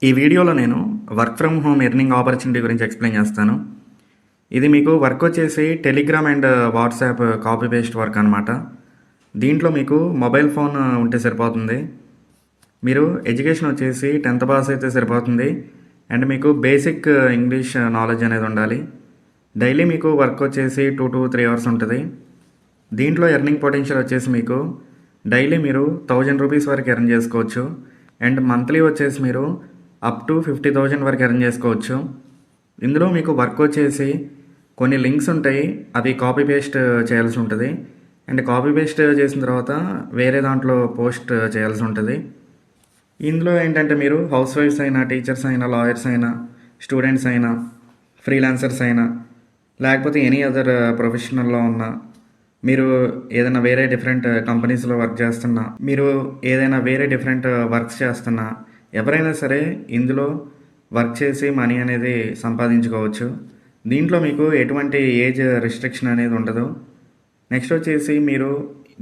ఈ వీడియోలో నేను work from home earning opportunity గురించి ఎక్స్ప్లెయిన్ చేస్తాను. ఇది మీకు వర్క్ వచ్చేసి Telegram and WhatsApp copy paste work అనమాట. దీంట్లో మీకు మొబైల్ ఫోన్ ఉంటే సరిపోతుంది. మీరు ఎడ్యుకేషన్ వచ్చేసి 10th పాస్ అయితే సరిపోతుంది. అండ్ మీకు బేసిక్ ఇంగ్లీష్ నాలెడ్జ్ అనేది ఉండాలి. డైలీ మీకు వర్క్ వచ్చేసి 2 to 3 అవర్స్ ఉంటుంది. దీంట్లో ఎర్నింగ్ పొటెన్షియల్ వచ్చేసి మీకు డైలీ మీరు 1000 రూపీస్ వరకు ఎర్న్ చేసుకోవచ్చు. అండ్ మంత్లీ వచ్చేసి మీరు అప్ టు 50,000 వరకు ఎర్న్ చేసుకోవచ్చు. ఇందులో మీకు వర్క్ వచ్చేసి కొన్ని లింక్స్ ఉంటాయి, అవి కాపీ పేస్ట్ చేయాల్సి ఉంటుంది. అండ్ కాపీ పేస్ట్ చేసిన తర్వాత వేరే దాంట్లో పోస్ట్ చేయాల్సి ఉంటుంది. ఇందులో ఏంటంటే మీరు హౌస్ వైఫ్స్ అయినా, టీచర్స్ అయినా, లాయర్స్ అయినా, స్టూడెంట్స్ అయినా, ఫ్రీలాన్సర్స్ అయినా, లేకపోతే ఎనీ అదర్ ప్రొఫెషనల్లో ఉన్న మీరు ఏదైనా వేరే డిఫరెంట్ కంపెనీస్లో వర్క్ చేస్తున్నా, మీరు ఏదైనా వేరే డిఫరెంట్ వర్క్స్ చేస్తున్నా, ఎవరైనా సరే ఇందులో వర్క్ చేసి మనీ అనేది సంపాదించుకోవచ్చు. దీంట్లో మీకు ఎటువంటి ఏజ్ రిస్ట్రిక్షన్ అనేది ఉండదు. నెక్స్ట్ వచ్చేసి మీరు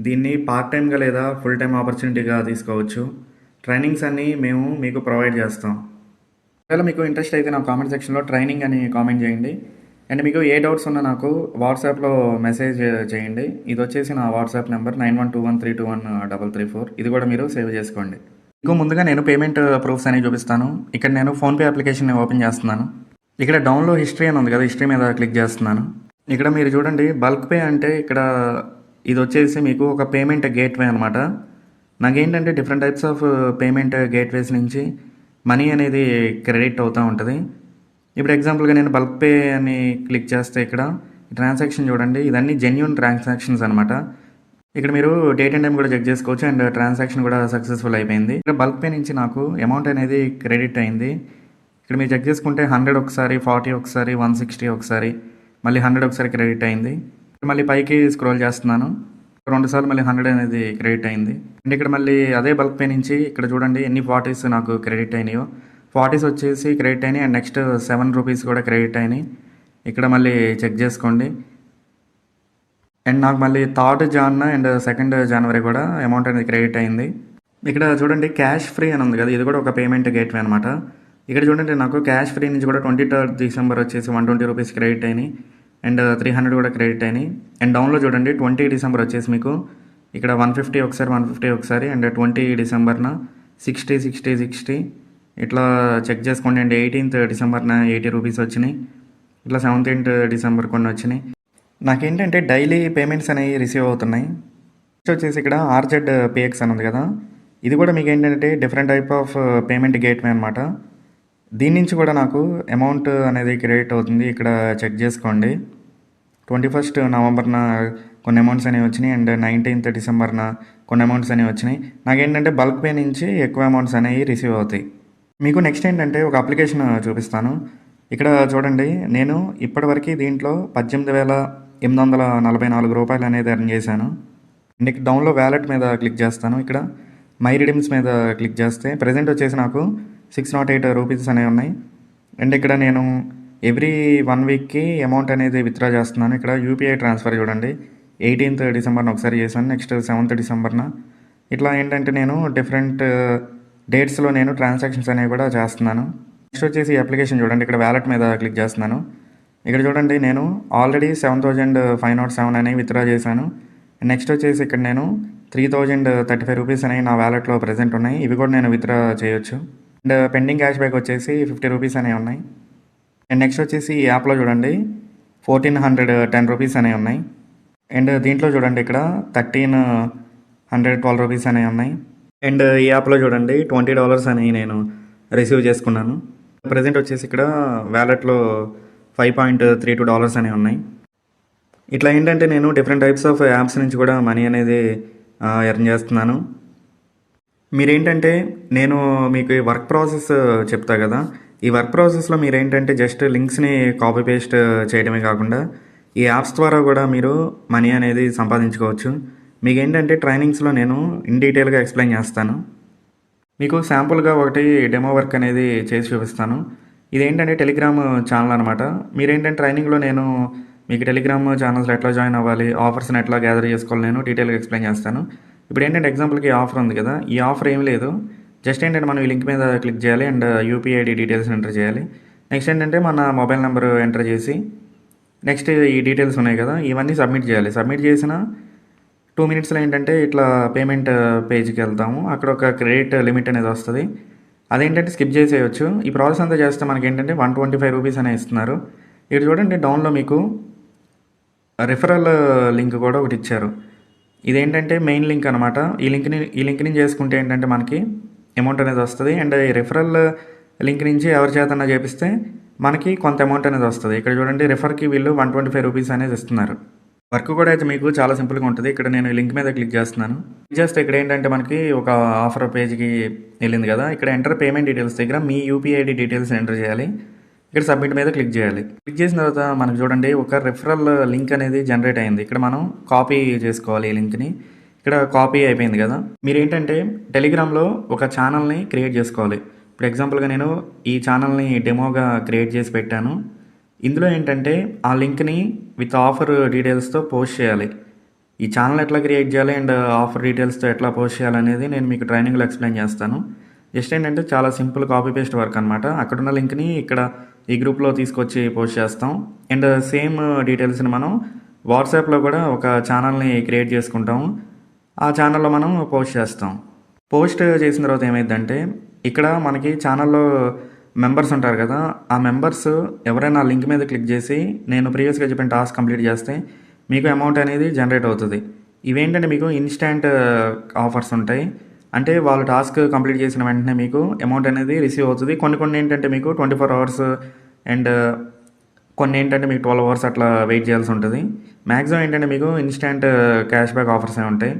దీన్ని పార్ట్ టైంగా లేదా ఫుల్ టైం ఆపర్చునిటీగా తీసుకోవచ్చు. ట్రైనింగ్స్ అన్నీ మేము మీకు ప్రొవైడ్ చేస్తాం. ఒకవేళ మీకు ఇంట్రెస్ట్ అయితే నా కామెంట్ సెక్షన్లో ట్రైనింగ్ అని కామెంట్ చేయండి. అండ్ మీకు ఏ డౌట్స్ ఉన్నా నాకు వాట్సాప్లో మెసేజ్ చేయండి. ఇది వచ్చేసి నా వాట్సాప్ నెంబర్ 9121321334. ఇది కూడా మీరు సేవ్ చేసుకోండి. మీకు ముందుగా నేను పేమెంట్ ప్రూఫ్స్ అనేవి చూపిస్తాను. ఇక్కడ నేను ఫోన్పే అప్లికేషన్ ఓపెన్ చేస్తున్నాను. ఇక్కడ డౌన్లోడ్ హిస్టరీ అని ఉంది కదా, హిస్టరీ మీద క్లిక్ చేస్తున్నాను. ఇక్కడ మీరు చూడండి, బల్క్ పే అంటే ఇక్కడ ఇది వచ్చేసి మీకు ఒక పేమెంట్ గేట్వే అనమాట. నాకేంటంటే different types of payment gateways నుంచి మనీ అనేది క్రెడిట్ అవుతూ ఉంటుంది. ఇప్పుడు ఎగ్జాంపుల్గా నేను బల్క్ పే అని క్లిక్ చేస్తే ఇక్కడ ట్రాన్సాక్షన్ చూడండి, ఇదన్నీ జెన్యూన్ ట్రాన్సాక్షన్స్ అనమాట. ఇక్కడ మీరు డేట్ అండ్ టైం కూడా చెక్ చేసుకోవచ్చు. అండ్ ట్రాన్సాక్షన్ కూడా సక్సెస్ఫుల్ అయిపోయింది. ఇక్కడ బల్క్ పే నుంచి నాకు అమౌంట్ అనేది క్రెడిట్ అయింది. ఇక్కడ మీరు చెక్ చేసుకుంటే 100 ఒకసారి, 40 ఒకసారి, 160 ఒకసారి, మళ్ళీ 100 ఒకసారి క్రెడిట్ అయింది. మళ్ళీ పైకి స్క్రోల్ చేస్తున్నాను, 2 సార్లు మళ్ళీ 100 అనేది క్రెడిట్ అయింది. అండ్ ఇక్కడ మళ్ళీ అదే బల్క్ పే నుంచి ఇక్కడ చూడండి ఎన్ని 40s నాకు క్రెడిట్ అయినాయో. 40s వచ్చేసి క్రెడిట్ అయినాయి. అండ్ నెక్స్ట్ 7 రూపీస్ కూడా క్రెడిట్ అయినాయి. ఇక్కడ మళ్ళీ చెక్ చేసుకోండి. అండ్ నాకు మళ్ళీ 3rd Jan and 2nd January కూడా అమౌంట్ అనేది క్రెడిట్ అయింది. ఇక్కడ చూడండి క్యాష్ ఫ్రీ అని ఉంది కదా, ఇది కూడా ఒక పేమెంట్ గేట్వే అనమాట. ఇక్కడ చూడండి నాకు క్యాష్ ఫ్రీ నుంచి కూడా 23rd December వచ్చేసి 120 రూపీస్ క్రెడిట్ అయినాయి. అండ్ 300 కూడా క్రెడిట్ అయినాయి. అండ్ డౌన్లో చూడండి 20 December వచ్చేసి మీకు ఇక్కడ 150 ఒకసారి, 150 ఒకసారి, అండ్ 20 December 60, 60, 60 ఇట్లా చెక్ చేసుకోండి. అండ్ 18th December 80 రూపీస్ వచ్చినాయి. ఇట్లా 17th December కొన్ని వచ్చినాయి. నాకేంటంటే డైలీ పేమెంట్స్ అనేవి రిసీవ్ అవుతున్నాయి. నెక్స్ట్ వచ్చేసి ఇక్కడ ఆర్జెడ్ పేఎక్స్ అని ఉంది కదా, ఇది కూడా మీకు ఏంటంటే different type of payment gateway అనమాట. దీని నుంచి కూడా నాకు అమౌంట్ అనేది క్రెడిట్ అవుతుంది. ఇక్కడ చెక్ చేసుకోండి. 21st November కొన్ని అమౌంట్స్ అనేవి వచ్చినాయి. అండ్ 19th December కొన్ని అమౌంట్స్ అనేవి వచ్చినాయి. నాకేంటంటే బల్క్ పే నుంచి ఎక్కువ అమౌంట్స్ అనేవి రిసీవ్ అవుతాయి. మీకు నెక్స్ట్ ఏంటంటే ఒక అప్లికేషన్ చూపిస్తాను. ఇక్కడ చూడండి, నేను ఇప్పటివరకు దీంట్లో 18,844 రూపాయలు అనేది ఎర్న్ చేశాను. అండ్ ఇక్కడ డౌన్లో వ్యాలెట్ మీద క్లిక్ చేస్తాను. ఇక్కడ మై రిడీమ్స్ మీద క్లిక్ చేస్తే ప్రజెంట్ వచ్చేసి నాకు 608 రూపీస్ అనేవి ఉన్నాయి. అండ్ ఇక్కడ నేను ఎవ్రీ 1 వీక్కి అమౌంట్ అనేది విత్డ్రా చేస్తున్నాను. ఇక్కడ యూపీఐ ట్రాన్స్ఫర్ చూడండి, 18th December ఒకసారి చేశాను, నెక్స్ట్ 7th December. ఇట్లా ఏంటంటే నేను డిఫరెంట్ డేట్స్లో నేను ట్రాన్సాక్షన్స్ అనేవి కూడా చేస్తున్నాను. నెక్స్ట్ వచ్చేసి ఈ అప్లికేషన్ చూడండి, ఇక్కడ వ్యాలెట్ మీద క్లిక్ చేస్తున్నాను. ఇక్కడ చూడండి నేను ఆల్రెడీ 7,507 అనేవి విత్డ్రా చేశాను. నెక్స్ట్ వచ్చేసి ఇక్కడ నేను 3,035 రూపీస్ అనేవి నా వ్యాలెట్లో ప్రజెంట్ ఉన్నాయి. ఇవి కూడా నేను విత్డ్రా చేయొచ్చు. అండ్ పెండింగ్ క్యాష్ బ్యాక్ వచ్చేసి 50 రూపీస్ అనేవి ఉన్నాయి. అండ్ నెక్స్ట్ వచ్చేసి ఈ యాప్లో చూడండి 1,410 రూపీస్ అనేవి ఉన్నాయి. అండ్ దీంట్లో చూడండి ఇక్కడ 1,312 రూపీస్ అనేవి ఉన్నాయి. అండ్ ఈ యాప్లో చూడండి $20 అనేవి నేను రిసీవ్ చేసుకున్నాను. ప్రజెంట్ వచ్చేసి ఇక్కడ వ్యాలెట్లో $5.32 అనేవి ఉన్నాయి. ఇట్లా ఏంటంటే నేను డిఫరెంట్ టైప్స్ ఆఫ్ యాప్స్ నుంచి కూడా మనీ అనేది ఎర్న్ చేస్తున్నాను. మీరేంటంటే నేను మీకు ఈ వర్క్ ప్రాసెస్ చెప్తా కదా, ఈ వర్క్ ప్రాసెస్లో మీరేంటంటే జస్ట్ లింక్స్ని కాపీ పేస్ట్ చేయడమే కాకుండా ఈ యాప్స్ ద్వారా కూడా మీరు మనీ అనేది సంపాదించుకోవచ్చు. మీకు ఏంటంటే ట్రైనింగ్స్లో నేను ఇన్ డీటెయిల్గా ఎక్స్ప్లెయిన్ చేస్తాను. మీకు శాంపుల్గా ఒకటి డెమో వర్క్ అనేది చేసి చూపిస్తాను. ఇదేంటంటే టెలిగ్రామ్ ఛానల్ అనమాట. మీరేంటంటే ట్రైనింగ్లో నేను మీకు టెలిగ్రామ్ ఛానల్స్లో ఎట్లా జాయిన్ అవ్వాలి, ఆఫర్స్ని ఎట్లా గ్యాదర్ చేసుకోవాలి నేను డీటెయిల్గా ఎక్స్ప్లెయిన్ చేస్తాను. ఇప్పుడు ఏంటంటే ఎగ్జాంపుల్కి ఆఫర్ ఉంది కదా, ఈ ఆఫర్ ఏం లేదు, జస్ట్ ఏంటంటే మనం ఈ లింక్ మీద క్లిక్ చేయాలి and UPI ID details enter చేయాలి. నెక్స్ట్ ఏంటంటే మన మొబైల్ నెంబర్ ఎంటర్ చేసి నెక్స్ట్ ఈ డీటెయిల్స్ ఉన్నాయి కదా, ఇవన్నీ సబ్మిట్ చేయాలి. సబ్మిట్ చేసిన 2 మినిట్స్లో ఏంటంటే ఇట్లా పేమెంట్ పేజ్కి వెళ్తాము. అక్కడ ఒక క్రెడిట్ లిమిట్ అనేది వస్తుంది. అదేంటంటే స్కిప్ చేసేయచ్చు. ఈ ప్రాసెస్ అంతా చేస్తే మనకి ఏంటంటే 125 రూపీస్ అనే ఇస్తున్నారు. ఇక్కడ చూడండి డౌన్లో మీకు రిఫరల్ లింక్ కూడా ఒకటి ఇచ్చారు. ఇదేంటంటే మెయిన్ లింక్ అనమాట. ఈ లింక్ నుంచి చేసుకుంటే ఏంటంటే మనకి అమౌంట్ అనేది వస్తుంది. అండ్ ఈ రిఫరల్ లింక్ నుంచి ఎవరి చేతన్నా చేపిస్తే మనకి కొంత అమౌంట్ అనేది వస్తుంది. ఇక్కడ చూడండి రిఫర్కి వీళ్ళు 125 రూపీస్ అనేది ఇస్తున్నారు. వర్క్ కూడా అయితే మీకు చాలా సింపుల్గా ఉంటుంది. ఇక్కడ నేను లింక్ మీద క్లిక్ చేస్తున్నాను. క్లిక్ చేస్తే ఇక్కడ ఏంటంటే మనకి ఒక ఆఫర్ పేజ్కి వెళ్ళింది కదా, ఇక్కడ ఎంటర్ పేమెంట్ డీటెయిల్స్ దగ్గర మీ యూపీఐ ఐడి డీటెయిల్స్ ఎంటర్ చేయాలి. ఇక్కడ సబ్మిట్ మీద క్లిక్ చేయాలి. క్లిక్ చేసిన తర్వాత మనకు చూడండి ఒక రిఫరల్ లింక్ అనేది జనరేట్ అయింది. ఇక్కడ మనం కాపీ చేసుకోవాలి ఈ లింక్ని. ఇక్కడ కాపీ అయిపోయింది కదా. మీరు ఏంటంటే టెలిగ్రామ్లో ఒక ఛానల్ని క్రియేట్ చేసుకోవాలి. ఇప్పుడు ఎగ్జాంపుల్గా నేను ఈ ఛానల్ని డెమోగా క్రియేట్ చేసి పెట్టాను. ఇందులో ఏంటంటే ఆ లింక్ని విత్ ఆఫర్ డీటెయిల్స్తో పోస్ట్ చేయాలి. ఈ ఛానల్ ఎట్లా క్రియేట్ చేయాలి అండ్ ఆఫర్ డీటెయిల్స్తో ఎట్లా పోస్ట్ చేయాలనేది నేను మీకు ట్రైనింగ్లో ఎక్స్ప్లెయిన్ చేస్తాను. జస్ట్ ఏంటంటే చాలా సింపుల్ కాపీ పేస్ట్ వర్క్ అనమాట. అక్కడున్న లింక్ని ఇక్కడ ఈ గ్రూప్లో తీసుకొచ్చి పోస్ట్ చేస్తాం. అండ్ సేమ్ డీటెయిల్స్ని మనం వాట్సాప్లో కూడా ఒక ఛానల్ని క్రియేట్ చేసుకుంటాము. ఆ ఛానల్లో మనం పోస్ట్ చేస్తాం. పోస్ట్ చేసిన తర్వాత ఏమైందంటే ఇక్కడ మనకి ఛానల్లో మెంబర్స్ ఉంటారు కదా, ఆ మెంబర్స్ ఎవరైనా లింక్ మీద క్లిక్ చేసి నేను ప్రీవియస్గా చెప్పిన టాస్క్ కంప్లీట్ చేస్తే మీకు అమౌంట్ అనేది జనరేట్ అవుతుంది. ఇవేంటంటే మీకు ఇన్స్టాంట్ ఆఫర్స్ ఉంటాయి. అంటే వాళ్ళు టాస్క్ కంప్లీట్ చేసిన వెంటనే మీకు అమౌంట్ అనేది రిసీవ్ అవుతుంది. కొన్ని ఏంటంటే మీకు 24 అవర్స్ అండ్ కొన్ని ఏంటంటే మీకు 12 అవర్స్ అట్లా వెయిట్ చేయాల్సి ఉంటుంది. మ్యాక్సిమం ఏంటంటే మీకు ఇన్స్టాంట్ క్యాష్ బ్యాక్ ఆఫర్స్ ఉంటాయి.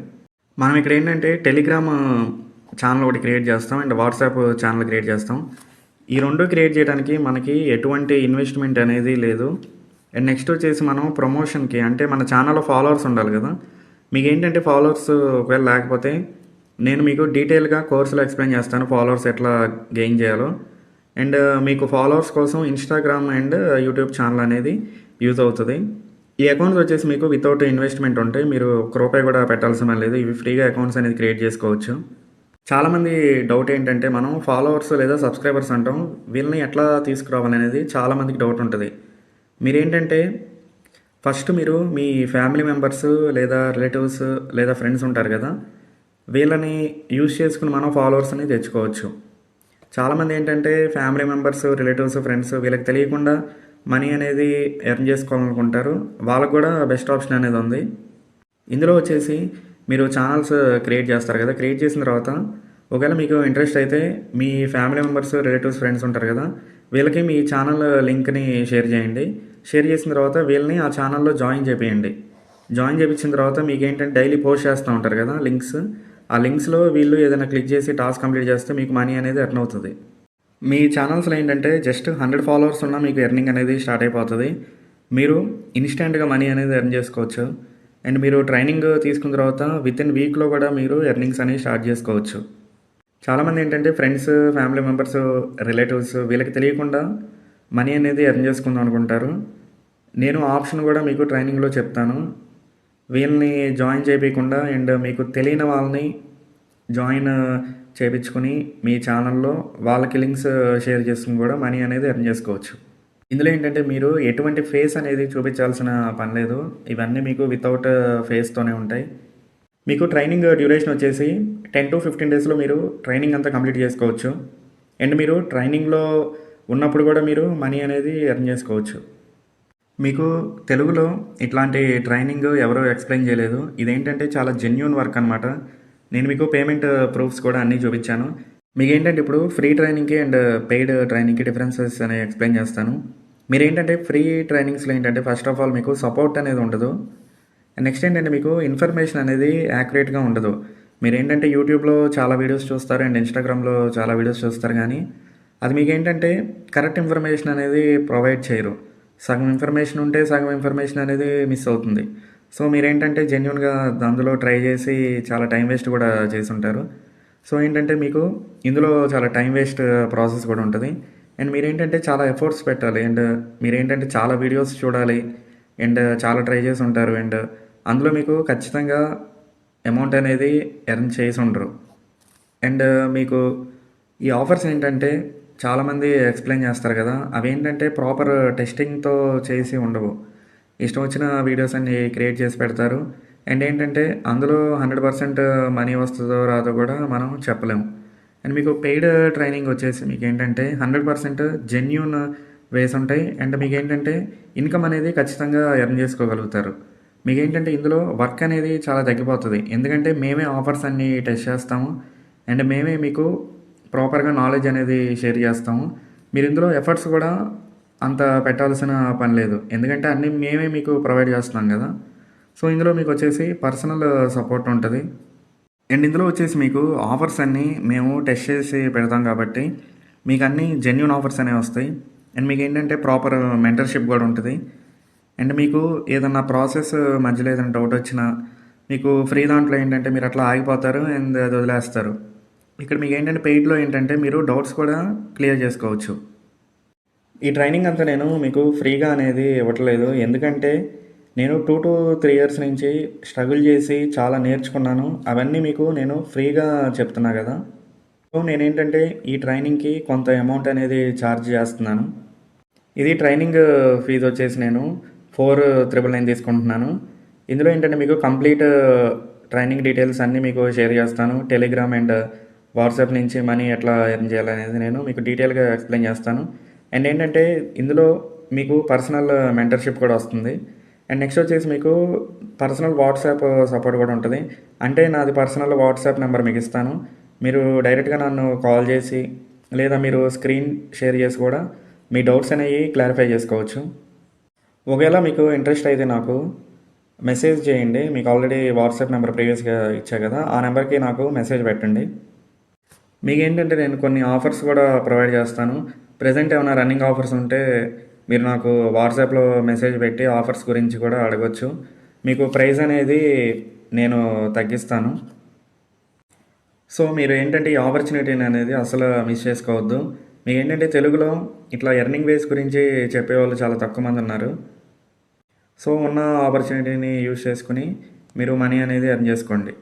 మనం ఇక్కడ ఏంటంటే టెలిగ్రామ్ ఛానల్ ఒకటి క్రియేట్ చేస్తాం అండ్ వాట్సాప్ ఛానల్ క్రియేట్ చేస్తాం. ఈ రెండు క్రియేట్ చేయడానికి మనకి ఎటువంటి ఇన్వెస్ట్మెంట్ అనేది లేదు. అండ్ నెక్స్ట్ వచ్చేసి మనం ప్రమోషన్కి అంటే మన ఛానల్లో ఫాలోవర్స్ ఉండాలి కదా. మీకు ఏంటంటే ఫాలోవర్స్ ఒకవేళ లేకపోతే నేను మీకు డీటెయిల్గా కోర్సులో ఎక్స్ప్లెయిన్ చేస్తాను ఫాలోవర్స్ ఎట్లా గెయిన్ చేయాలో. అండ్ మీకు ఫాలోవర్స్ కోసం ఇన్స్టాగ్రామ్ అండ్ యూట్యూబ్ ఛానల్ అనేది యూజ్ అవుతుంది. ఈ అకౌంట్స్ వచ్చేసి మీకు వితౌట్ ఇన్వెస్ట్మెంట్ ఉంటాయి. మీరు ₹1 కూడా పెట్టాల్సిన లేదు. ఇవి ఫ్రీగా అకౌంట్స్ అనేది క్రియేట్ చేసుకోవచ్చు. చాలామంది డౌట్ ఏంటంటే మనం ఫాలోవర్స్ లేదా సబ్స్క్రైబర్స్ అంటాం, వీళ్ళని ఎట్లా తీసుకురావాలనేది చాలామందికి డౌట్ ఉంటుంది. మీరేంటంటే ఫస్ట్ మీరు మీ ఫ్యామిలీ మెంబర్స్ లేదా రిలేటివ్స్ లేదా ఫ్రెండ్స్ ఉంటారు కదా, వీళ్ళని యూజ్ చేసుకుని మనం ఫాలోవర్స్ని తెచ్చుకోవచ్చు. చాలామంది ఏంటంటే ఫ్యామిలీ మెంబర్స్ రిలేటివ్స్ ఫ్రెండ్స్ వీళ్ళకి తెలియకుండా మనీ అనేది ఎర్న్ చేసుకోవాలనుకుంటారు. వాళ్ళకు కూడా బెస్ట్ ఆప్షన్ అనేది ఉంది. ఇందులో వచ్చేసి మీరు ఛానల్స్ క్రియేట్ చేస్తారు కదా, క్రియేట్ చేసిన తర్వాత ఒకవేళ మీకు ఇంట్రెస్ట్ అయితే మీ ఫ్యామిలీ మెంబర్స్ రిలేటివ్స్ ఫ్రెండ్స్ ఉంటారు కదా, వీళ్ళకి మీ ఛానల్ లింక్ని షేర్ చేయండి. షేర్ చేసిన తర్వాత వీళ్ళని ఆ ఛానల్లో జాయిన్ చేయండి. జాయిన్ చేయించిన తర్వాత మీకు ఏంటంటే డైలీ పోస్ట్ చేస్తూ ఉంటారు కదా లింక్స్, ఆ లింక్స్లో వీళ్ళు ఏదైనా క్లిక్ చేసి టాస్క్ కంప్లీట్ చేస్తే మీకు మనీ అనేది ఎర్న్ అవుతుంది. మీ ఛానల్స్లో ఏంటంటే జస్ట్ 100 ఫాలోవర్స్ ఉన్నా మీకు ఎర్నింగ్ అనేది స్టార్ట్ అయిపోతుంది. మీరు ఇన్స్టెంట్గా మనీ అనేది ఎర్న్ చేసుకోవచ్చు. అండ్ మీరు ట్రైనింగ్ తీసుకున్న తర్వాత వితిన్ వీక్లో కూడా మీరు ఎర్నింగ్స్ అనేవి స్టార్ట్ చేసుకోవచ్చు. చాలామంది ఏంటంటే ఫ్రెండ్స్ ఫ్యామిలీ మెంబర్స్ రిలేటివ్స్ వీళ్ళకి తెలియకుండా మనీ అనేది ఎర్న్ చేసుకుందాం అనుకుంటారు. నేను ఆప్షన్ కూడా మీకు ట్రైనింగ్లో చెప్తాను. వీళ్ళని జాయిన్ చేయకుండా అండ్ మీకు తెలియని వాళ్ళని జాయిన్ చేయించుకొని మీ ఛానల్లో వాళ్ళకి లింక్స్ షేర్ చేసుకుని కూడా మనీ అనేది ఎర్న్ చేసుకోవచ్చు. ఇందులో ఏంటంటే మీరు ఎటువంటి ఫేస్ అనేది చూపించాల్సిన పని లేదు. ఇవన్నీ మీకు వితౌట్ ఫేస్తోనే ఉంటాయి. మీకు ట్రైనింగ్ డ్యూరేషన్ వచ్చేసి 10 to 15 డేస్లో మీరు ట్రైనింగ్ అంతా కంప్లీట్ చేసుకోవచ్చు. అండ్ మీరు ట్రైనింగ్లో ఉన్నప్పుడు కూడా మీరు మనీ అనేది ఎర్న్ చేసుకోవచ్చు. మీకు తెలుగులో ఇట్లాంటి ట్రైనింగ్ ఎవరో ఎక్స్ప్లెయిన్ చేయలేదు. ఇదేంటంటే చాలా జెన్యూన్ వర్క్ అనమాట. నేను మీకు పేమెంట్ ప్రూఫ్స్ కూడా అన్నీ చూపించాను. మీకు ఏంటంటే ఇప్పుడు ఫ్రీ ట్రైనింగ్కి అండ్ పెయిడ్ ట్రైనింగ్కి డిఫరెన్సెస్ అనేవి ఎక్స్ప్లెయిన్ చేస్తాను. మీరు ఏంటంటే ఫ్రీ ట్రైనింగ్స్లో ఏంటంటే ఫస్ట్ ఆఫ్ ఆల్ మీకు సపోర్ట్ అనేది ఉండదు. నెక్స్ట్ ఏంటంటే మీకు ఇన్ఫర్మేషన్ అనేది యాక్యురేట్గా ఉండదు. మీరు ఏంటంటే యూట్యూబ్లో చాలా వీడియోస్ చూస్తారు అండ్ ఇన్స్టాగ్రామ్లో చాలా వీడియోస్ చూస్తారు, కానీ అది మీకు ఏంటంటే కరెక్ట్ ఇన్ఫర్మేషన్ అనేది ప్రొవైడ్ చేయరు. సగం ఇన్ఫర్మేషన్ ఉంటే సగం ఇన్ఫర్మేషన్ అనేది మిస్ అవుతుంది. సో మీరేంటంటే జెన్యున్గా అందులో ట్రై చేసి చాలా టైం వేస్ట్ కూడా చేసి ఉంటారు. సో ఏంటంటే మీకు ఇందులో చాలా టైం వేస్ట్ ప్రాసెస్ కూడా ఉంటుంది. అండ్ మీరేంటంటే చాలా ఎఫర్ట్స్ పెట్టాలి అండ్ మీరేంటంటే చాలా వీడియోస్ చూడాలి అండ్ చాలా ట్రై చేసి ఉంటారు. అండ్ అందులో మీకు ఖచ్చితంగా అమౌంట్ అనేది ఎర్న్ చేసి ఉండరు. అండ్ మీకు ఈ ఆఫర్స్ ఏంటంటే చాలామంది ఎక్స్ప్లెయిన్ చేస్తారు కదా, అవేంటంటే ప్రాపర్ టెస్టింగ్తో చేసి ఉండవు. ఇష్టం వచ్చిన వీడియోస్ అన్ని క్రియేట్ చేసి పెడతారు. అండ్ ఏంటంటే అందులో 100% మనీ వస్తుందో రాదో కూడా మనం చెప్పలేము. అండ్ మీకు పెయిడ్ ట్రైనింగ్ వచ్చేసి మీకు ఏంటంటే 100% జెన్యూన్ వేస్ ఉంటాయి. అండ్ మీకు ఏంటంటే ఇన్కమ్ అనేది ఖచ్చితంగా ఎర్న్ చేసుకోగలుగుతారు. మీకేంటంటే ఇందులో వర్క్ అనేది చాలా తగ్గిపోతుంది, ఎందుకంటే మేమే ఆఫర్స్ అన్నీ టెస్ట్ చేస్తాము. అండ్ మేమే మీకు ప్రాపర్గా నాలెడ్జ్ అనేది షేర్ చేస్తాము. మీరు ఇందులో ఎఫర్ట్స్ కూడా అంత పెట్టాల్సిన పని లేదు, ఎందుకంటే అన్నీ మేమే మీకు ప్రొవైడ్ చేస్తున్నాం కదా. సో ఇందులో మీకు వచ్చేసి పర్సనల్ సపోర్ట్ ఉంటుంది. అండ్ ఇందులో వచ్చేసి మీకు ఆఫర్స్ అన్నీ మేము టెస్ట్ చేసి పెడతాం కాబట్టి మీకు అన్నీ జెన్యూన్ ఆఫర్స్ అనేవి వస్తాయి. అండ్ మీకు ఏంటంటే ప్రాపర్ మెంటర్షిప్ కూడా ఉంటుంది. అండ్ మీకు ఏదన్నా ప్రాసెస్ మధ్యలో ఏదైనా డౌట్ వచ్చినా మీకు ఫ్రీ దాంట్లో ఏంటంటే మీరు అట్లా ఆగిపోతారు అండ్ అది వదిలేస్తారు. ఇక్కడ మీకు ఏంటంటే పెయిడ్లో ఏంటంటే మీరు డౌట్స్ కూడా క్లియర్ చేసుకోవచ్చు. ఈ ట్రైనింగ్ అంతా నేను మీకు ఫ్రీగా అనేది ఇవ్వట్లేదు, ఎందుకంటే నేను 2 to 3 ఇయర్స్ నుంచి స్ట్రగుల్ చేసి చాలా నేర్చుకున్నాను. అవన్నీ మీకు నేను ఫ్రీగా చెప్తున్నా కదా. సో నేనేంటంటే ఈ ట్రైనింగ్కి కొంత అమౌంట్ అనేది ఛార్జ్ చేస్తున్నాను. ఇది ట్రైనింగ్ ఫీజు వచ్చేసి నేను 4,999 తీసుకుంటున్నాను. ఇందులో ఏంటంటే మీకు కంప్లీట్ ట్రైనింగ్ డీటెయిల్స్ అన్నీ మీకు షేర్ చేస్తాను. టెలిగ్రామ్ అండ్ వాట్సాప్ నుంచి మనీ ఎట్లా ఎర్న్ చేయాలనేది నేను మీకు డీటెయిల్గా ఎక్స్ప్లెయిన్ చేస్తాను. అండ్ ఏంటంటే ఇందులో మీకు పర్సనల్ మెంటర్షిప్ కూడా వస్తుంది. అండ్ నెక్స్ట్ వచ్చేసి మీకు పర్సనల్ వాట్సాప్ సపోర్ట్ కూడా ఉంటుంది. అంటే నాది పర్సనల్ వాట్సాప్ నెంబర్ మీకు ఇస్తాను. మీరు డైరెక్ట్గా నన్ను కాల్ చేసి లేదా మీరు స్క్రీన్ షేర్ చేసి కూడా మీ డౌట్స్ అనేవి క్లారిఫై చేసుకోవచ్చు. ఒకవేళ మీకు ఇంట్రెస్ట్ అయితే నాకు మెసేజ్ చేయండి. మీకు ఆల్రెడీ వాట్సాప్ నెంబర్ ప్రీవియస్గా ఇచ్చా కదా, ఆ నెంబర్కి నాకు మెసేజ్ పెట్టండి. మీకు ఏంటంటే నేను కొన్ని ఆఫర్స్ కూడా ప్రొవైడ్ చేస్తాను. ప్రజెంట్ ఏమైనా రన్నింగ్ ఆఫర్స్ ఉంటే మీరు నాకు వాట్సాప్లో మెసేజ్ పెట్టి ఆఫర్స్ గురించి కూడా అడగొచ్చు. మీకు ప్రైస్ అనేది నేను తగ్గిస్తాను. సో మీరు ఏంటంటే ఈ ఆపర్చునిటీని అనేది అసలు మిస్ చేసుకోవద్దు. మీకు ఏంటంటే తెలుగులో ఇట్లా ఎర్నింగ్ వేస్ గురించి చెప్పేవాళ్ళు చాలా తక్కువ మంది ఉన్నారు. సో ఉన్న ఆపర్చునిటీని యూజ్ చేసుకుని మీరు మనీ అనేది ఎర్న్ చేసుకోండి.